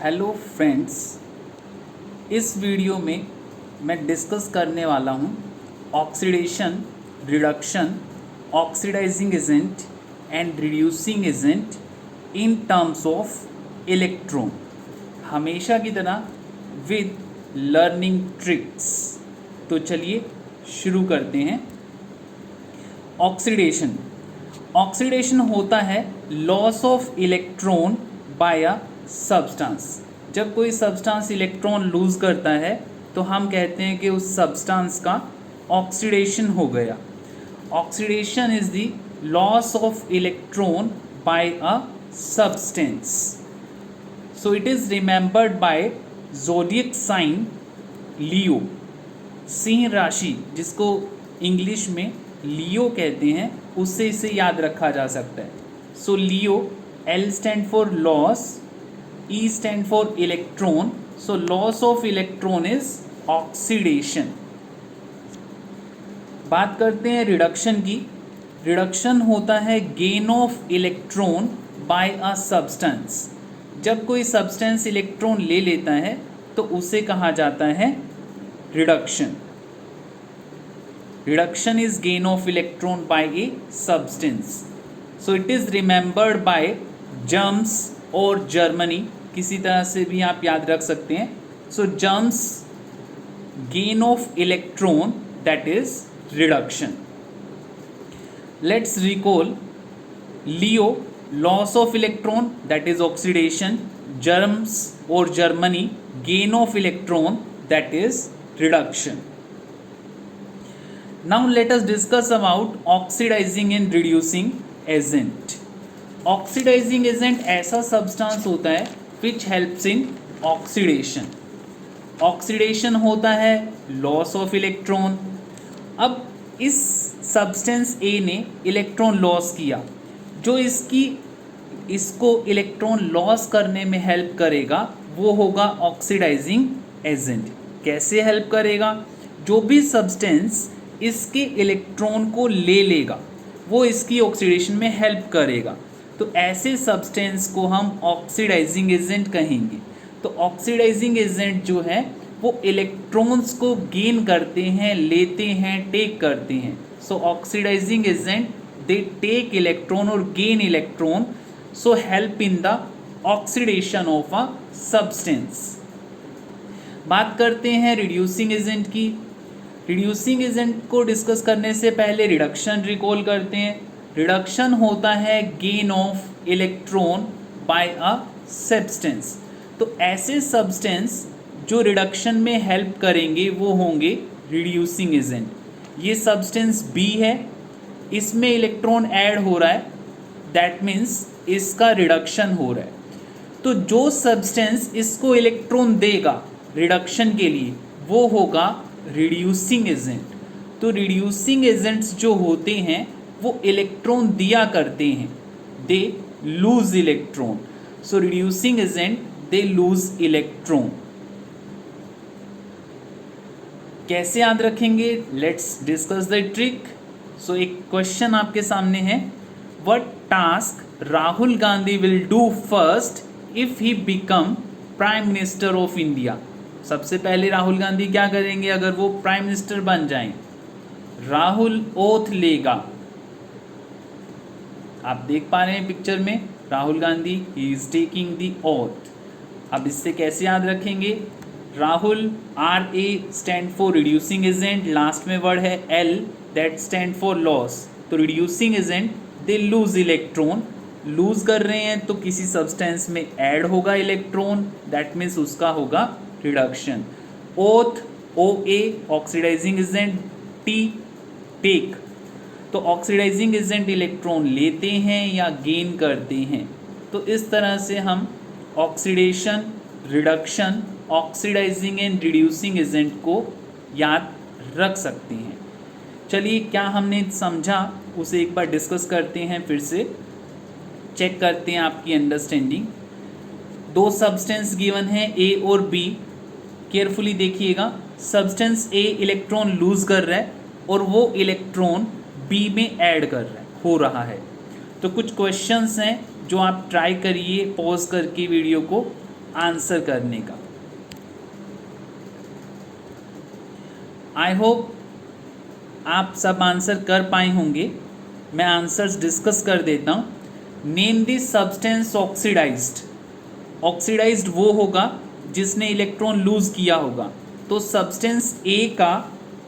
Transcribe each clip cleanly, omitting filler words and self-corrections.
Hello friends, इस video में मैं डिस्कस करने वाला हूँ oxidation, reduction, oxidising agent and reducing agent in terms of electron, हमेशा की तरह विद लर्निंग ट्रिक्स। तो चलिए शुरू करते हैं। ऑक्सीडेशन ऑक्सीडेशन होता है loss of electron by a substance. जब कोई सब्सटेंस इलेक्ट्रॉन लूज करता है तो हम कहते हैं कि उस सब्सटेंस का ऑक्सीडेशन हो गया। Oxidation is the loss of electron by a substance. So it is remembered by zodiac sign Leo, सिंह राशि जिसको इंग्लिश में लियो कहते हैं, उससे इसे याद रखा जा सकता है। So Leo, L stand for loss, E stand for electron. So loss of electron is oxidation. बात करते हैं रिडक्शन की। रिडक्शन होता है gain of electron by a substance. जब कोई सब्सटेंस इलेक्ट्रॉन ले लेता है तो उसे कहा जाता है reduction. Reduction is gain of electron by a substance. So it is remembered by germs और Germany, किसी तरह से भी आप याद रख सकते हैं। So germs gain of electron, that is reduction. Let's recall Leo, loss of electron, that is oxidation. Germs or Germany, gain of electron, that is reduction. Now let us discuss about oxidizing and reducing agent. Oxidizing agent ऐसा substance होता है which helps in oxidation. Oxidation होता है loss of electron. अब इस substance A ने electron loss किया, जो इसको इलेक्ट्रॉन लॉस करने में हेल्प करेगा वो होगा ऑक्सीडाइजिंग एजेंट। कैसे हेल्प करेगा? जो भी सब्सटेंस इसके इलेक्ट्रॉन को ले लेगा वो इसकी ऑक्सीडेशन में हेल्प करेगा, तो ऐसे सब्सटेंस को हम ऑक्सीडाइजिंग एजेंट कहेंगे। तो ऑक्सीडाइजिंग एजेंट जो है वो इलेक्ट्रॉन्स को गेन करते हैं, लेते हैं, टेक करते हैं। So oxidizing agent they take electron और gain electron, so help in the oxidation of a substance. बात करते हैं रिड्यूसिंग एजेंट की। रिड्यूसिंग एजेंट को डिस्कस करने से पहले रिडक्शन रिकॉल करते हैं। रिडक्शन होता है gain of electron by a substance. तो ऐसे सब्सटेंस जो रिडक्शन में हेल्प करेंगे वो होंगे रिड्यूसिंग एजेंट। ये सब्सटेंस बी है, इसमें इलेक्ट्रॉन ऐड हो रहा है, दैट मीन्स इसका रिडक्शन हो रहा है। तो जो सब्सटेंस इसको इलेक्ट्रॉन देगा रिडक्शन के लिए वो होगा रिड्यूसिंग एजेंट। तो रिड्यूसिंग एजेंट्स जो होते हैं वो इलेक्ट्रॉन दिया करते हैं, they lose electron. So reducing agent they lose electron. कैसे याद रखेंगे? Let's discuss the trick. So एक क्वेश्चन आपके सामने है, what task Rahul Gandhi will do first if he become prime minister of India. सबसे पहले राहुल गांधी क्या करेंगे अगर वो प्राइम मिनिस्टर बन जाएं? राहुल ओथ लेगा। आप देख पा रहे हैं पिक्चर में Rahul Gandhi he is taking the oath. अब इससे कैसे याद रखेंगे? Rahul, R A stand for reducing agent, last में वर्ड है L, that stand for loss. तो reducing agent they lose electron. Lose कर रहे हैं तो किसी सब्सटेंस में ऐड होगा इलेक्ट्रॉन, दैट मीन्स उसका होगा रिडक्शन। ओथ, ओ ए ऑक्सीडाइजिंग एजेंट, टी टेक। तो ऑक्सीडाइजिंग एजेंट इलेक्ट्रॉन लेते हैं या गेन करते हैं। तो इस तरह से हम oxidation, reduction, oxidising and reducing agent को याद रख सकते हैं। चलिए, क्या हमने समझा उसे एक बार डिस्कस करते हैं, फिर से चेक करते हैं आपकी अंडरस्टैंडिंग। दो सब्सटेंस गिवन है ए और बी, केयरफुली देखिएगा। सब्सटेंस ए इलेक्ट्रॉन लूज कर रहा है और वो इलेक्ट्रॉन बी में ऐड कर रहा है, हो रहा है। तो कुछ क्वेश्चंस हैं जो आप ट्राई करिए पॉज करके वीडियो को, आंसर करने का। आई होप आप सब आंसर कर पाए होंगे। मैं आंसर्स डिस्कस कर देता हूँ। Name the substance oxidised. Oxidised वो होगा जिसने इलेक्ट्रॉन लूज किया होगा, तो सब्सटेंस ए का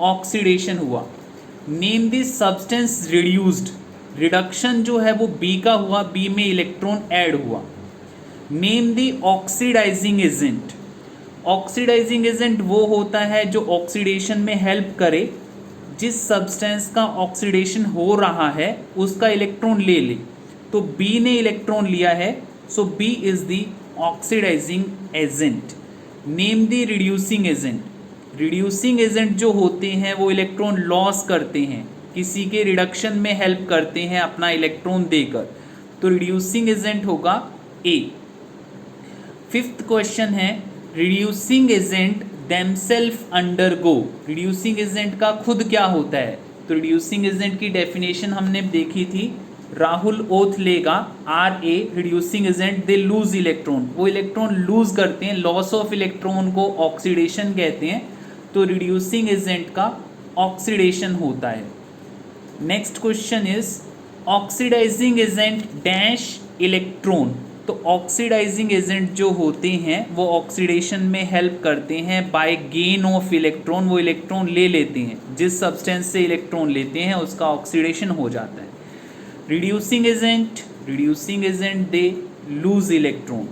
ऑक्सीडेशन हुआ। Name the substance reduced. Reduction जो है वो बी का हुआ, बी में इलेक्ट्रॉन ऐड हुआ। Name the oxidising agent. Oxidising agent वो होता है जो ऑक्सीडेशन में हेल्प करे। जिस सब्सटेंस का ऑक्सीडेशन हो रहा है उसका इलेक्ट्रॉन ले ले, तो बी ने इलेक्ट्रॉन लिया है, so B is the oxidising agent. Name the reducing agent. Reducing agent जो होते हैं वो इलेक्ट्रॉन लॉस करते हैं, किसी के रिडक्शन में हेल्प करते हैं अपना इलेक्ट्रॉन देकर, तो रिड्यूसिंग एजेंट होगा ए। फिफ्थ क्वेश्चन है reducing agent themselves undergo. Reducing agent का खुद क्या होता है, तो रिड्यूसिंग एजेंट की डेफिनेशन हमने देखी थी, राहुल ओथ लेगा आर ए। Reducing agent they lose electron, वो इलेक्ट्रॉन लूज करते हैं, लॉस ऑफ इलेक्ट्रॉन को ऑक्सीडेशन कहते हैं, तो रिड्यूसिंग एजेंट का ऑक्सीडेशन होता है। Next question is oxidising agent dash electron. तो ऑक्सीडाइजिंग एजेंट जो होते हैं वो ऑक्सीडेशन में हेल्प करते हैं बाय गेन ऑफ इलेक्ट्रॉन। वो इलेक्ट्रॉन ले लेते हैं, जिस सब्सटेंस से इलेक्ट्रॉन लेते हैं उसका ऑक्सीडेशन हो जाता है। Reducing agent they lose electron.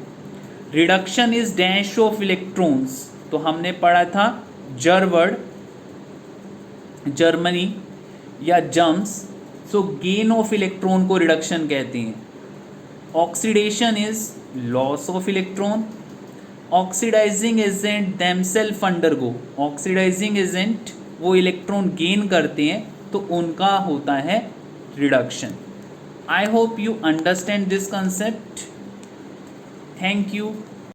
Reduction is dash of electrons, तो हमने पढ़ा था जर्वर्ड, जर्मनी या जम्स, सो गेन ऑफ इलेक्ट्रॉन को रिडक्शन कहते हैं। Oxidation is loss of electron. Oxidising agent themselves undergo. Oxidising agent वो इलेक्ट्रॉन गेन करते हैं, तो उनका होता है reduction. I hope you understand this concept. Thank you.